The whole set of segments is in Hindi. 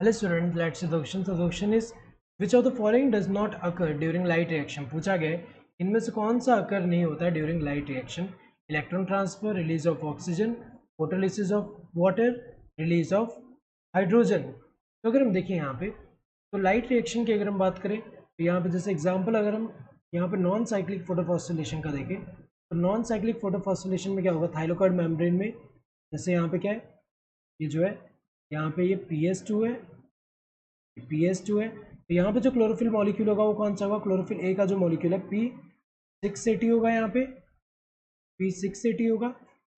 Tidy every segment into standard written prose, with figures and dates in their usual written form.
Hello student, let's see the question. So the question is which of the following does not occur during light reaction. पूछा गया है इनमें से कौन सा occur नहीं होता during light reaction. Electron transfer, release of oxygen, photolysis of water, release of hydrogen. तो अगर हम देखें यहाँ पे तो लाइट रिएक्शन की अगर हम बात करें तो यहाँ पे जैसे एग्जांपल अगर हम यहाँ पे नॉन साइक्लिक फोटोफॉस्फोरिलेशन का देखें तो नॉन साइक्लिक फोटोफॉस्फोरिलेशन में क्या होगा, थाइलोकॉइड मेम्ब्रेन में जैसे यहाँ पे क्या है, ये जो है यहाँ पे ये PS2 है, PS2 है. तो यहाँ पे जो क्लोरोफिल मॉलिक्यूल होगा वो कौन सा होगा, क्लोरोफिल ए का जो मॉलिक्यूल है P680 होगा, यहाँ पे P680 होगा.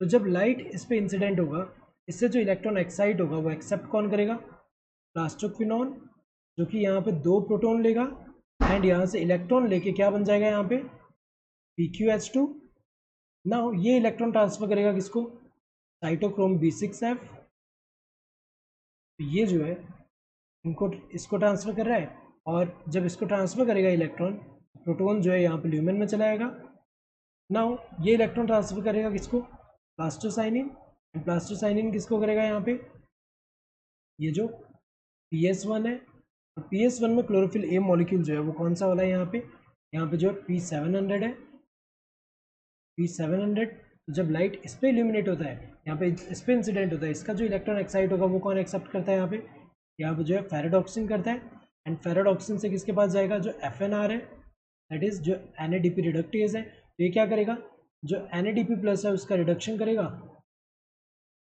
तो जब लाइट इस पे इंसिडेंट होगा इससे जो इलेक्ट्रॉन एक्साइट होगा वो एक्सेप्ट कौन करेगा, प्लास्टोक्विनोन, जो कि यहाँ पे 2 प्रोटॉन लेगा एंड यहाँ से इलेक्ट्रॉन लेके क्या बन जाएगा यहाँ पे PQH2. ना ये इलेक्ट्रॉन ट्रांसफर करेगा किसको, साइटोक्रोम B6F. तो ये जो है इनको इसको ट्रांसफ़र कर रहा है और जब इसको ट्रांसफ़र करेगा इलेक्ट्रॉन, प्रोटॉन जो है यहाँ पे ल्यूमेन में चला जाएगा. नाउ ये इलेक्ट्रॉन ट्रांसफ़र करेगा किसको, प्लास्टोसाइनिन. प्लास्टोसाइनिन किसको करेगा यहाँ पे, ये जो PS1 है. तो PS1 में क्लोरोफिल ए मॉलिक्यूल जो है वो कौन सा वाला है यहाँ पे जो P700 है, P700. तो जब लाइट इस पर इल्यूमिनेट होता है, यहाँ पे इस पर इंसिडेंट होता है, इसका जो इलेक्ट्रॉन एक्साइट होगा वो कौन एक्सेप्ट करता है यहाँ पे जो है फेराडॉक्सिन करता है. एंड फेराडॉक्सिन से किसके पास जाएगा, जो FNR है, दैट इज जो NADP रिडक्टेज है. तो ये क्या करेगा, जो NADP प्लस है उसका रिडक्शन करेगा,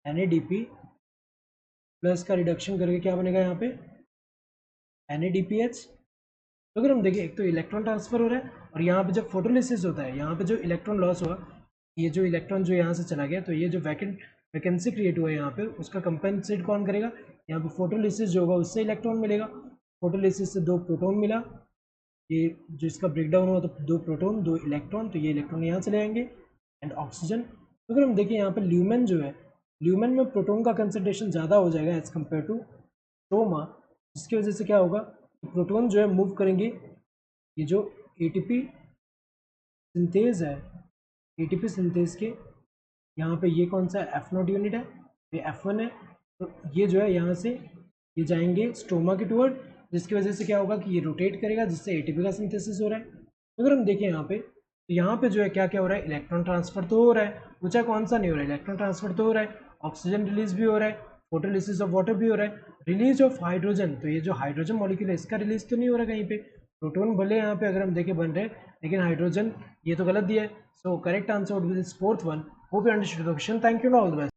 NADP प्लस का रिडक्शन करके क्या बनेगा यहाँ पे NADPH. तो अगर हम देखें एक तो इलेक्ट्रॉन ट्रांसफर हो रहा है और यहाँ पे जब फोटोलिसिस होता है यहाँ पे जो इलेक्ट्रॉन लॉस हुआ, ये जो इलेक्ट्रॉन जो यहाँ से चला गया, तो ये जो वैकेंसी क्रिएट हुआ है यहाँ पे उसका कंपेंसेट कौन करेगा, यहाँ पे फोटोलिसिस जो होगा उससे इलेक्ट्रॉन मिलेगा. फोटोलिसिस से 2 प्रोटॉन मिला, ये जो इसका ब्रेकडाउन हुआ तो 2 प्रोटॉन 2 इलेक्ट्रॉन, तो ये इलेक्ट्रॉन यहाँ चले जाएंगे एंड ऑक्सीजन. तो अगर हम देखें यहाँ पे ल्यूमेन जो है, ल्यूमेन में प्रोटॉन का कंसनट्रेशन ज़्यादा हो जाएगा एज कम्पेयर टू स्ट्रोमा, जिसकी वजह से क्या होगा, प्रोटॉन जो है मूव करेंगे. ये जो ATP सिंथेज है, ATP सिंथेज के यहाँ पे ये कौन सा F0 यूनिट है, ये F1 है. तो ये जो है यहाँ से ये जाएंगे स्ट्रोमा के टुवर्ड, जिसकी वजह से क्या होगा कि ये रोटेट करेगा जिससे ATP का सिंथेसिस हो रहा है. तो अगर हम देखें यहाँ पे तो यहाँ पे जो है क्या क्या हो रहा है, इलेक्ट्रॉन ट्रांसफर तो हो रहा है, पूछा कौन सा नहीं हो रहा है, इलेक्ट्रॉन ट्रांसफर तो हो रहा है, ऑक्सीजन रिलीज भी हो रहा है, फोटोलिसिस ऑफ वाटर भी हो रहा है, रिलीज ऑफ हाइड्रोजन. तो ये जो हाइड्रोजन मॉलिक्यूल है इसका रिलीज तो नहीं हो रहा कहीं पे, प्रोटॉन भले यहाँ पे अगर हम देखें बन रहे हैं लेकिन हाइड्रोजन ये तो गलत दिया है. So correct answer would be this fourth one. Hope you understood the question. Thank you, all the best.